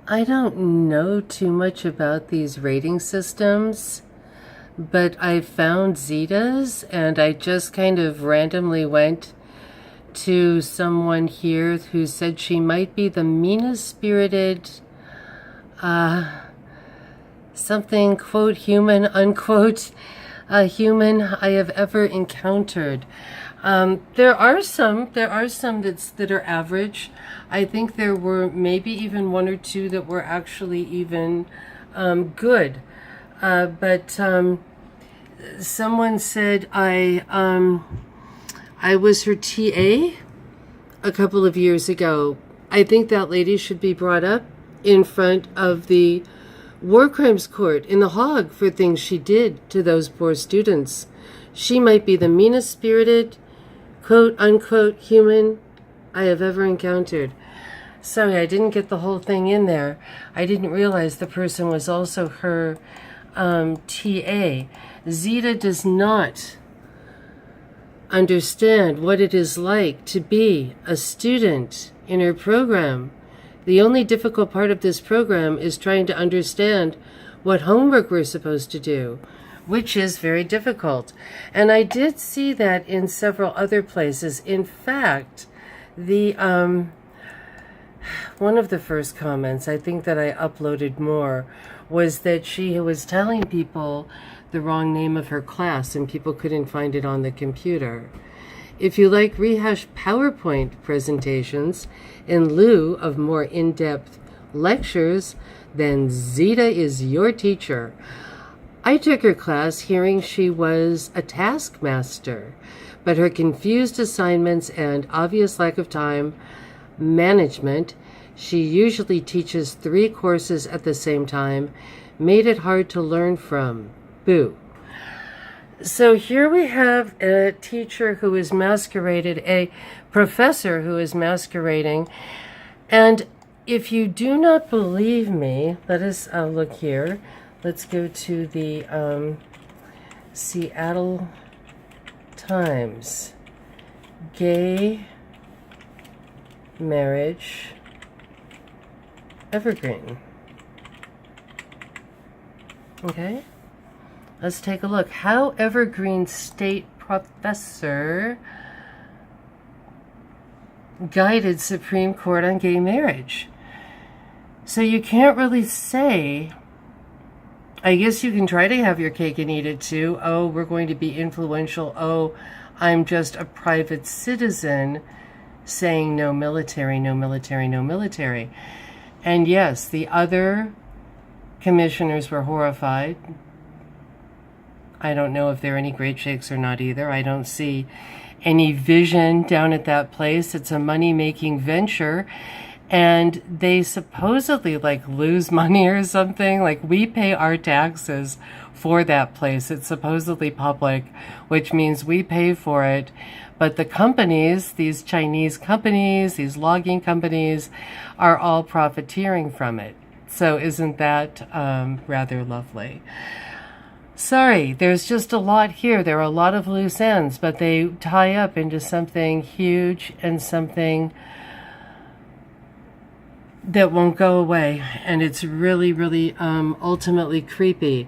I don't know too much about these rating systems, but I found Zetas and I just kind of randomly went to someone here who said she might be the meanest spirited, something, quote, human, unquote, human I have ever encountered. There are some that are average. I think there were maybe even one or two that were actually even good. But someone said I was her TA a couple of years ago. I think that lady should be brought up in front of the war crimes court in The Hague for things she did to those poor students. She might be the meanest spirited, quote unquote, human I have ever encountered. Sorry, I didn't get the whole thing in there. I didn't realize the person was also her TA. Zeta does not understand what it is like to be a student in her program. The only difficult part of this program is trying to understand what homework we're supposed to do, which is very difficult. And I did see that in several other places. In fact, the one of the first comments, I think that I uploaded more, was that she was telling people the wrong name of her class and people couldn't find it on the computer. If you like rehashed PowerPoint presentations in lieu of more in-depth lectures, then Zeta is your teacher. I took her class hearing she was a taskmaster, but her confused assignments and obvious lack of time management, she usually teaches 3 courses at the same time, made it hard to learn from. Boo. So here we have a teacher who is masqueraded, a professor who is masquerading. And if you do not believe me, let us look here. Let's go to the Seattle Times. Gay marriage Evergreen. Okay. Let's take a look. How Evergreen State professor guided Supreme Court on gay marriage. So you can't really say, I guess you can try to have your cake and eat it too. Oh, we're going to be influential. Oh, I'm just a private citizen saying no military, no military, no military. And yes, the other commissioners were horrified. I don't know if there are any great shakes or not either. I don't see any vision down at that place. It's a money-making venture. And they supposedly like lose money or something. Like we pay our taxes for that place. It's supposedly public, which means we pay for it. But the companies, these Chinese companies, these logging companies, are all profiteering from it. So isn't that rather lovely? Sorry, there's just a lot here. There are a lot of loose ends, but they tie up into something huge and something that won't go away. And it's really, really ultimately creepy.